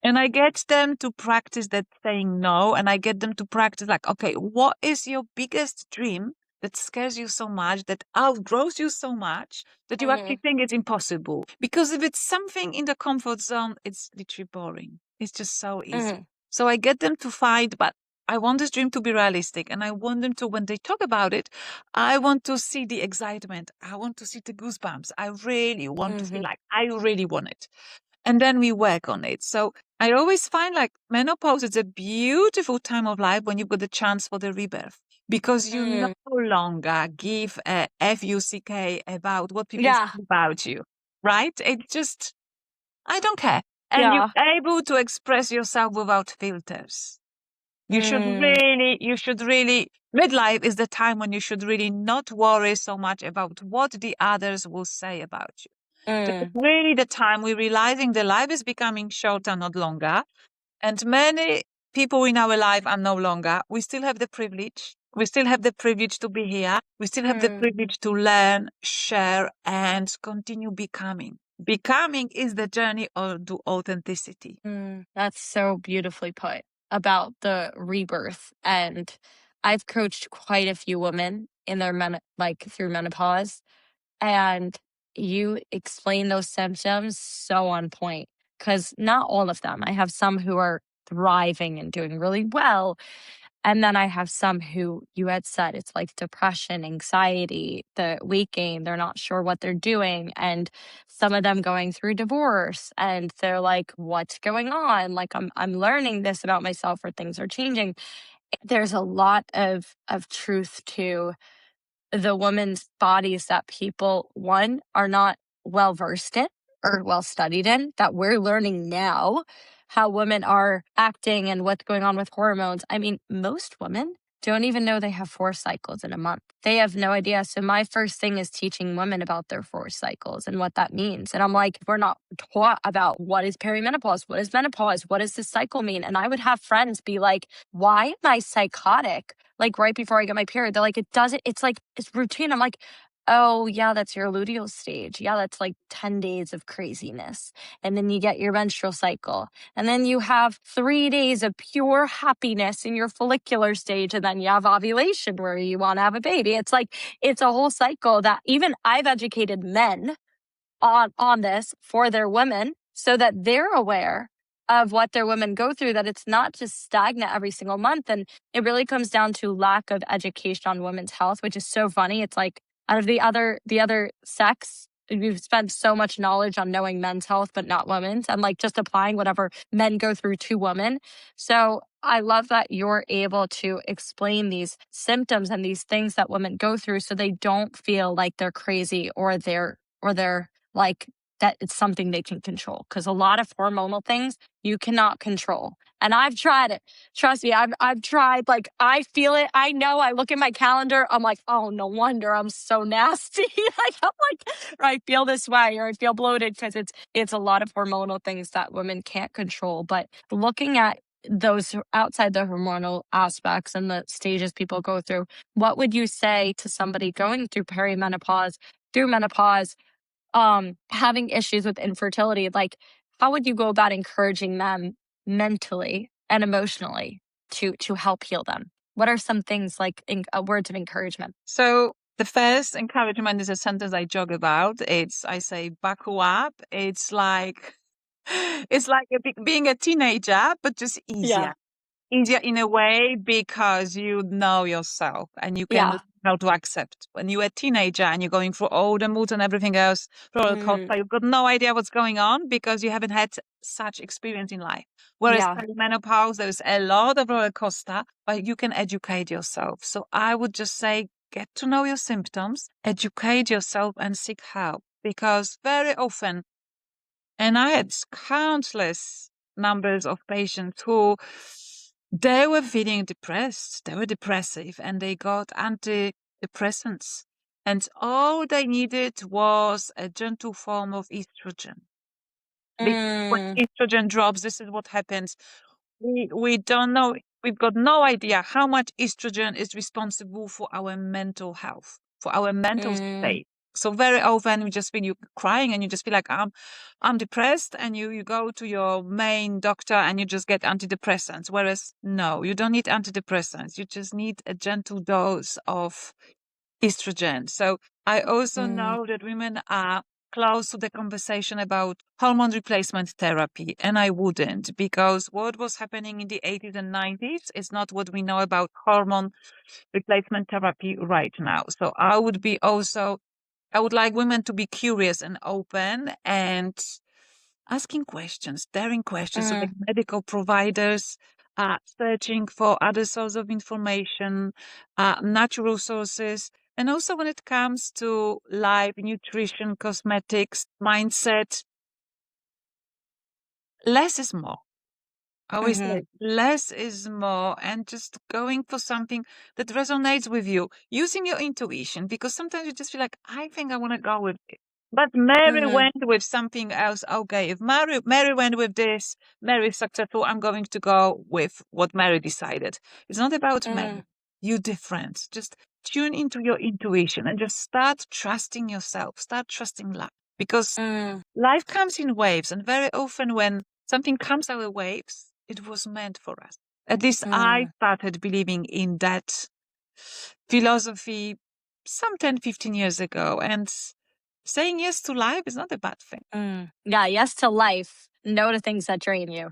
And I get them to practice that saying no. And I get them to practice like, okay, what is your biggest dream that scares you so much, that outgrows you so much that you actually think it's impossible? Because if it's something in the comfort zone, it's literally boring. It's just so easy. So I get them to fight, but I want this dream to be realistic. And I want them to, when they talk about it, I want to see the excitement. I want to see the goosebumps. I really want to feel like I really want it. And then we work on it. So I always find like menopause is a beautiful time of life when you've got the chance for the rebirth, because you no longer give a fuck about what people Yeah. say about you, right? It's just, I don't care. And Yeah. you're able to express yourself without filters. You should really, midlife is the time when you should really not worry so much about what the others will say about you. This is really the time we're realizing the life is becoming shorter, not longer. And many people in our life are no longer. We still have the privilege. We still have the privilege to be here. We still have the privilege to learn, share, and continue becoming. Becoming is the journey to authenticity. That's so beautifully put. about the rebirth, and I've coached quite a few women in their through menopause, and you explain those symptoms so on point, because not all of them. I have some who are thriving and doing really well, and then I have some who you had said it's like depression, anxiety, the weight gain. They're not sure what they're doing. And some of them going through divorce, and they're like, what's going on? Like, I'm learning this about myself, or things are changing. There's a lot of truth to the women's bodies that people, one, are not well versed in or well studied in, that we're learning now how women are acting and what's going on with hormones. I mean, most women don't even know they have 4 cycles in a month. They have no idea. So my first thing is teaching women about their 4 cycles and what that means. And I'm like, we're not taught about what is perimenopause, what is menopause, what does this cycle mean? And I would have friends be like, why am I psychotic? Like right before I get my period, they're like, it doesn't, it's like, it's routine. I'm like, oh yeah, that's your luteal stage. Yeah, that's like 10 days of craziness. And then you get your menstrual cycle. And then you have 3 days of pure happiness in your follicular stage. And then you have ovulation where you want to have a baby. It's like, it's a whole cycle that even I've educated men on this for their women so that they're aware of what their women go through, that it's not just stagnant every single month. And it really comes down to lack of education on women's health, which is so funny. It's like out of the other sex, we've spent so much knowledge on knowing men's health, but not women's, and like just applying whatever men go through to women. So I love that you're able to explain these symptoms and these things that women go through so they don't feel like they're crazy or they're like that it's something they can control. Because a lot of hormonal things you cannot control. And I've tried it. Trust me, I've tried. Like, I feel it. I know. I look at my calendar. I'm like, oh, no wonder I'm so nasty. Like, I'm like, or I feel this way, or I feel bloated, because it's a lot of hormonal things that women can't control. But looking at those outside the hormonal aspects and the stages people go through, what would you say to somebody going through perimenopause, through menopause, having issues with infertility? Like, how would you go about encouraging them mentally and emotionally to help heal them? What are some things like words of encouragement? So the first encouragement is a sentence I joke about. I say, buckle up. It's like being a teenager, but just easier. Easier in a way because you know yourself and you can Yeah. learn how to accept. When you're a teenager and you're going through all the moods and everything else, roller coaster, you've got no idea what's going on because you haven't had such experience in life. Whereas Yeah. perimenopause, there's a lot of roller coaster, but you can educate yourself. So I would just say, get to know your symptoms, educate yourself, and seek help, because very often, and I had countless numbers of patients who they were feeling depressed, they were depressive, and they got antidepressants. And all they needed was a gentle form of estrogen. Because when estrogen drops, this is what happens. We don't know, we've got no idea how much estrogen is responsible for our mental health, for our mental state. So very often we just feel you crying and you just feel like I'm depressed, and you go to your main doctor and you just get antidepressants. Whereas no, you don't need antidepressants. You just need a gentle dose of estrogen. So I also know that women are close to the conversation about hormone replacement therapy, and I wouldn't, because what was happening in the 80s and 90s is not what we know about hormone replacement therapy right now. So I would like women to be curious and open and asking questions, daring questions. So the medical providers are searching for other sources of information, natural sources. And also when it comes to life, nutrition, cosmetics, mindset, less is more. I always say less is more, and just going for something that resonates with you, using your intuition, because sometimes you just feel like, I think I want to go with it. But Mary went with something else. Okay, if Mary went with this, Mary is successful, I'm going to go with what Mary decided. It's not about Mary. You're different. Just tune into your intuition and just start trusting yourself. Start trusting life. Because life comes in waves, and very often when something comes our waves, it was meant for us. At least I started believing in that philosophy some 10, 15 years ago. And saying yes to life is not a bad thing. Yeah, yes to life, no to things that drain you.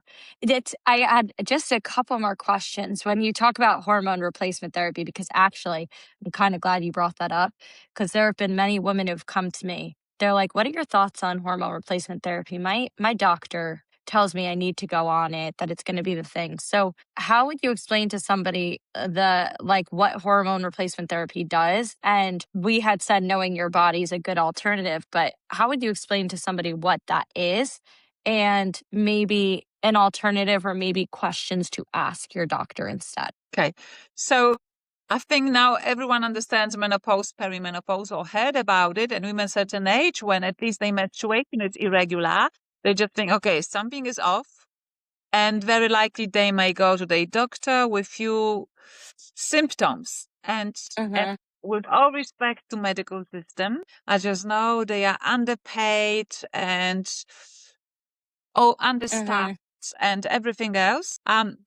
I had just a couple more questions when you talk about hormone replacement therapy, because actually, I'm kind of glad you brought that up, because there have been many women who've come to me. They're like, what are your thoughts on hormone replacement therapy? My doctor tells me I need to go on it, that it's going to be the thing. So how would you explain to somebody what hormone replacement therapy does? And we had said knowing your body is a good alternative, but how would you explain to somebody what that is and maybe an alternative or maybe questions to ask your doctor instead? Okay. So I think now everyone understands menopause, perimenopause, or heard about it. And women at a certain age, when at least their menstruation is irregular, they just think, okay, something is off. And very likely they may go to their doctor with few symptoms. And with all respect to medical system, I just know they are underpaid and understaffed and everything else.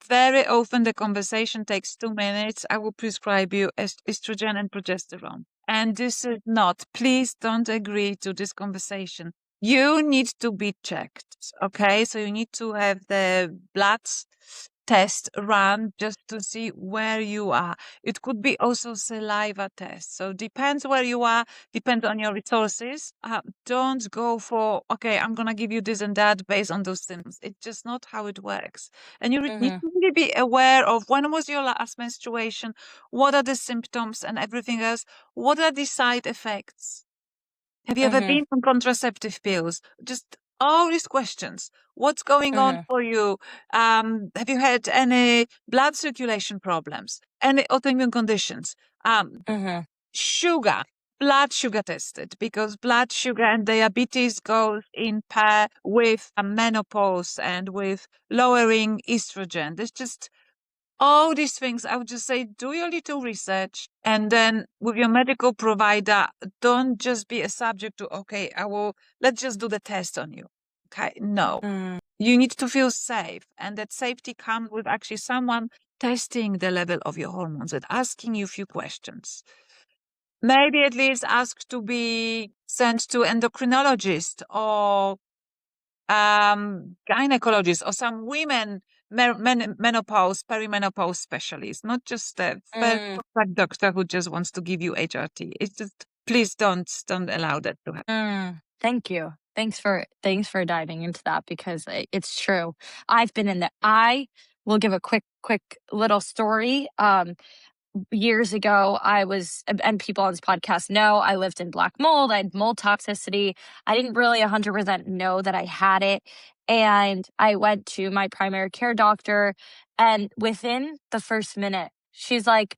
Very often the conversation takes 2 minutes. I will prescribe you estrogen and progesterone. And this is not, please don't agree to this conversation. You need to be checked. Okay. So you need to have the blood test run just to see where you are. It could be also saliva test. So depends where you are, depends on your resources. Don't go for, okay, I'm going to give you this and that based on those symptoms. It's just not how it works. And you need to really be aware of when was your last menstruation, what are the symptoms and everything else, what are the side effects. Have you ever been on contraceptive pills? Just all these questions. What's going on for you? Have you had any blood circulation problems? Any autoimmune conditions? Sugar, blood sugar tested, because blood sugar and diabetes goes in pair with menopause and with lowering estrogen. There's just all these things. I would just say, do your little research, and then with your medical provider, don't just be a subject to, okay, let's just do the test on you. Okay. No, you need to feel safe. And that safety comes with actually someone testing the level of your hormones and asking you a few questions. Maybe at least ask to be sent to endocrinologist or gynecologist or some women menopause, perimenopause specialist, not just a first doctor who just wants to give you HRT. It's just, please don't allow that to happen. Thank you. Thanks for diving into that, because it's true. I've been in I will give a quick little story. Years ago, and people on this podcast know, I lived in black mold. I had mold toxicity. I didn't really 100% know that I had it. And I went to my primary care doctor, and within the first minute, she's like,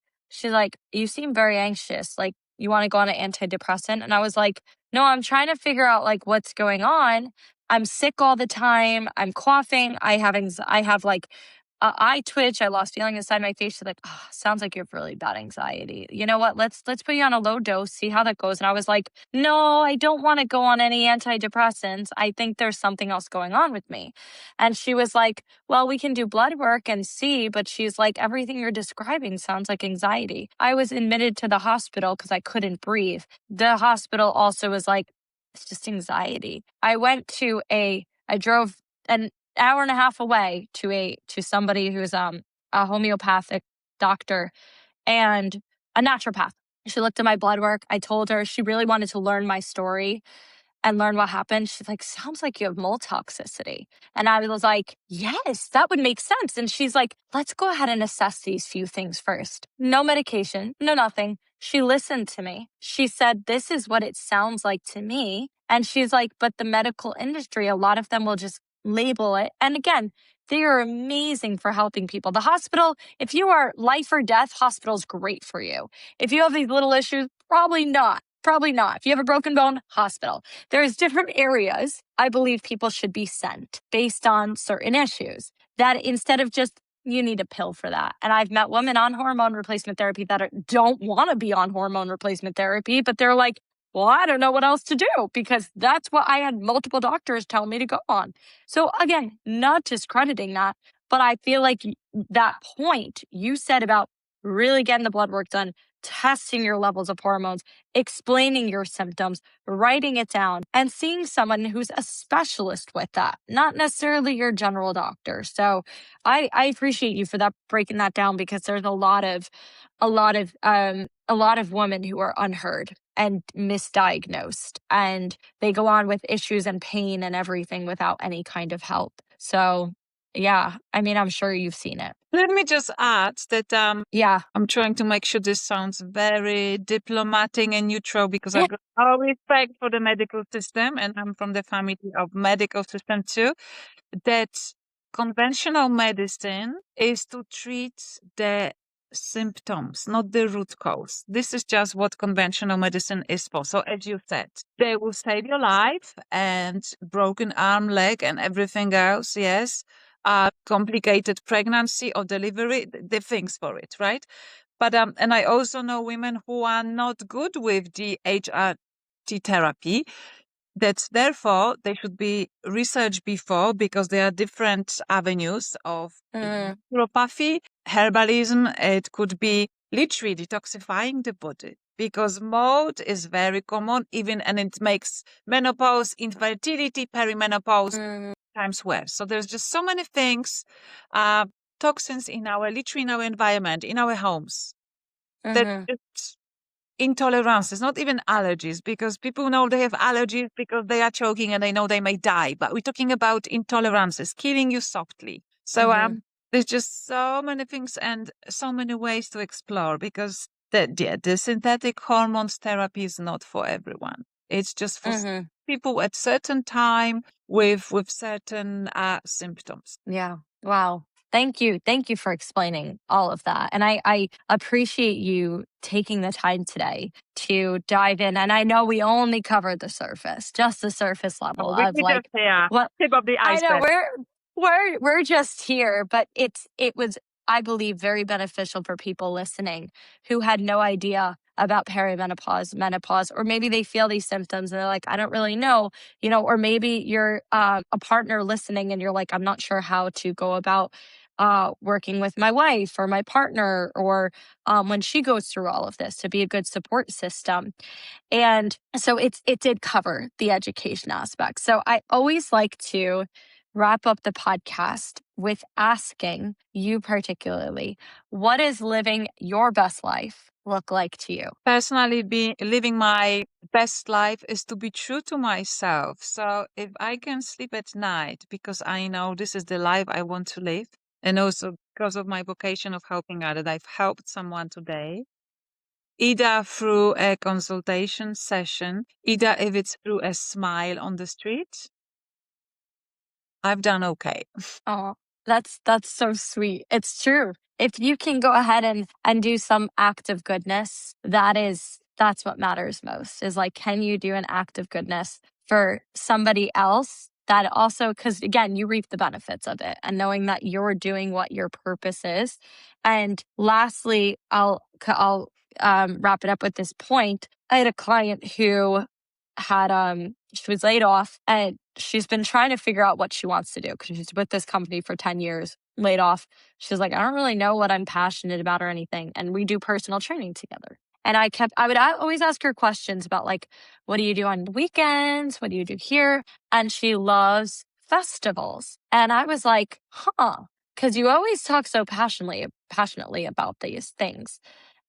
you seem very anxious. Like, you want to go on an antidepressant? And I was like, no, I'm trying to figure out like what's going on. I'm sick all the time. I'm coughing. I have like eye twitch. I lost feeling inside my face. She's like, oh, sounds like you have really bad anxiety. You know what? Let's put you on a low dose, see how that goes. And I was like, no, I don't want to go on any antidepressants. I think there's something else going on with me. And she was like, well, we can do blood work and see. But she's like, everything you're describing sounds like anxiety. I was admitted to the hospital because I couldn't breathe. The hospital also was like, it's just anxiety. I drove an hour and a half away to somebody who's a homeopathic doctor and a naturopath. She looked at my blood work. I told her, she really wanted to learn my story and learn what happened. She's like, sounds like you have mold toxicity. And I was like, yes, that would make sense. And she's like, let's go ahead and assess these few things first. No medication, no nothing. She listened to me. She said, this is what it sounds like to me. And she's like, but the medical industry, a lot of them will just label it. And again, they are amazing for helping people. The hospital, if you are life or death, hospital's great for you. If you have these little issues, probably not. Probably not. If you have a broken bone, hospital. There's different areas I believe people should be sent based on certain issues, that instead of just, you need a pill for that. And I've met women on hormone replacement therapy that don't want to be on hormone replacement therapy, but they're like, well, I don't know what else to do, because that's what I had multiple doctors tell me to go on. So again, not discrediting that, But I feel like that point you said about really getting the blood work done, testing your levels of hormones, explaining your symptoms, writing it down, and seeing someone who's a specialist with that, not necessarily your general doctor. So I appreciate you for that, breaking that down, because there's a lot of women who are unheard and misdiagnosed, and they go on with issues and pain and everything without any kind of help. So yeah, I mean, I'm sure you've seen it. Let me just add that Yeah. I'm trying to make sure this sounds very diplomatic and neutral, because I've got all respect for the medical system, and I'm from the family of medical system too, that conventional medicine is to treat the symptoms, not the root cause. This is just what conventional medicine is for. So as you said, they will save your life, and broken arm, leg, and everything else, yes, complicated pregnancy or delivery, the things for it, right? But and I also know women who are not good with the HRT therapy, that therefore they should be researched before, because there are different avenues of naturopathy, herbalism. It could be literally detoxifying the body, because mold is very common, even, and it makes menopause, infertility, perimenopause times worse. So there's just so many things, toxins in our, literally in our environment, in our homes, that just intolerances, not even allergies, because people know they have allergies because they are choking and they know they may die. But we're talking about intolerances, killing you softly. So there's just so many things and so many ways to explore, because the synthetic hormones therapy is not for everyone. It's just for people at certain time with certain symptoms. Yeah. Wow. Thank you. Thank you for explaining all of that. And I appreciate you taking the time today to dive in. And I know we only covered the surface, just the surface level We of like just, what tip of the I know iceberg. we're just here, but it was, I believe, very beneficial for people listening who had no idea about perimenopause, menopause, or maybe they feel these symptoms and they're like, I don't really know, or maybe you're a partner listening and you're like, I'm not sure how to go about working with my wife or my partner, or when she goes through all of this, to be a good support system. And so it did cover the education aspect. So I always like to wrap up the podcast with asking you particularly, what does living your best life look like to you? Personally, living my best life is to be true to myself. So if I can sleep at night because I know this is the life I want to live, and also because of my vocation of helping others, I've helped someone today, either through a consultation session, either if it's through a smile on the street, I've done okay. Oh, that's so sweet. It's true. If you can go ahead and do some act of goodness, that's what matters most, is like, can you do an act of goodness for somebody else that also, because again, you reap the benefits of it, and knowing that you're doing what your purpose is. And lastly, I'll wrap it up with this point. I had a client who had she was laid off, and she's been trying to figure out what she wants to do, because she's with this company for 10 years, laid off. She's like, I don't really know what I'm passionate about or anything. And we do personal training together. And I would always ask her questions about like, what do you do on weekends? What do you do here? And she loves festivals. And I was like, because you always talk so passionately about these things.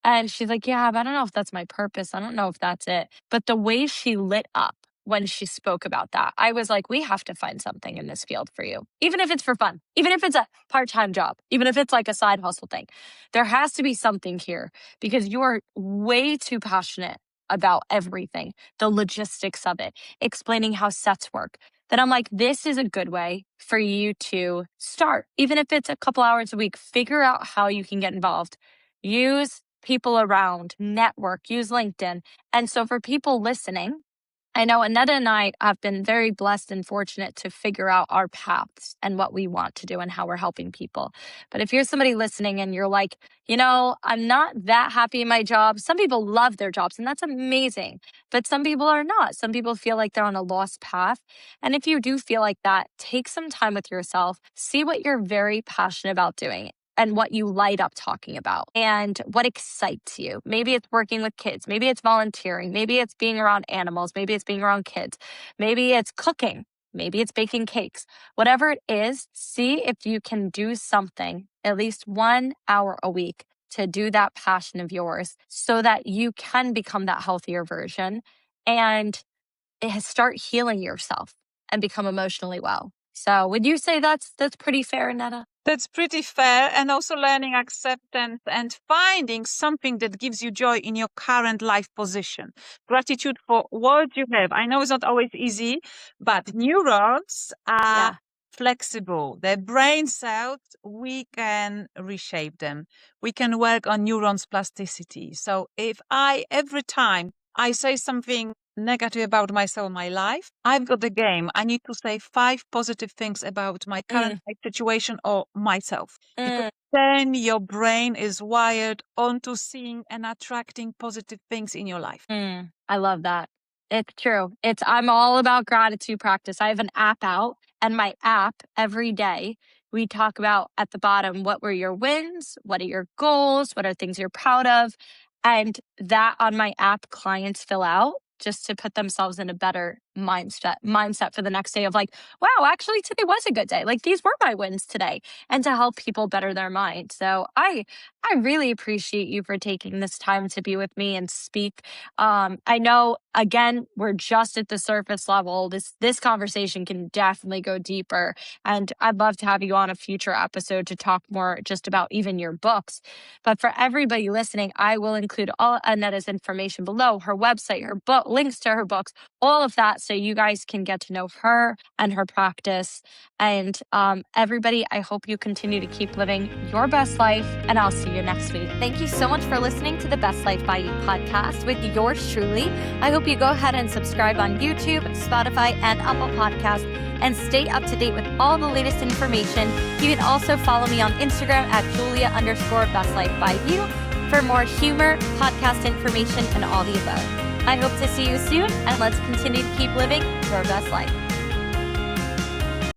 And she's like, yeah, but I don't know if that's my purpose. I don't know if that's it. But the way she lit up when she spoke about that, I was like, we have to find something in this field for you, even if it's for fun, even if it's a part-time job, even if it's like a side hustle thing. There has to be something here, because you are way too passionate about everything, the logistics of it, explaining how sets work, that I'm like, this is a good way for you to start. Even if it's a couple hours a week, figure out how you can get involved. Use people around, network, use LinkedIn. And so for people listening, I know Aneta and I have been very blessed and fortunate to figure out our paths and what we want to do and how we're helping people. But if you're somebody listening and you're like, I'm not that happy in my job. Some people love their jobs and that's amazing, but some people are not. Some people feel like they're on a lost path. And if you do feel like that, take some time with yourself, see what you're very passionate about doing and what you light up talking about and what excites you. Maybe it's working with kids. Maybe it's volunteering. Maybe it's being around animals. Maybe it's being around kids. Maybe it's cooking. Maybe it's baking cakes. Whatever it is, see if you can do something at least 1 hour a week to do that passion of yours so that you can become that healthier version and start healing yourself and become emotionally well. So would you say that's pretty fair, Aneta? That's pretty fair. And also learning acceptance and finding something that gives you joy in your current life position. Gratitude for what you have. I know it's not always easy, but neurons are flexible. Their brain cells, we can reshape them. We can work on neurons plasticity. So if every time I say something negative about myself, my life, I've got the game. I need to say 5 positive things about my current life situation or myself. Because then your brain is wired onto seeing and attracting positive things in your life. I love that. It's true. I'm all about gratitude practice. I have an app out, and my app every day, we talk about at the bottom, what were your wins? What are your goals? What are things you're proud of? And that on my app, clients fill out just to put themselves in a better mindset for the next day of like, wow, actually today was a good day. Like these were my wins today, and to help people better their mind. So I really appreciate you for taking this time to be with me and speak. I know, again, we're just at the surface level. This conversation can definitely go deeper, and I'd love to have you on a future episode to talk more just about even your books. But for everybody listening, I will include all Aneta's information below, her website, her book, links to her books, all of that, so you guys can get to know her and her practice. And everybody, I hope you continue to keep living your best life, and I'll see you next week. Thank you so much for listening to the Best Life by You podcast with yours truly. I hope you go ahead and subscribe on YouTube, Spotify, and Apple Podcasts, and stay up to date with all the latest information. You can also follow me on Instagram at Julia_BestLifeByYou for more humor, podcast information, and all the above. I hope to see you soon, and let's continue to keep living your best life.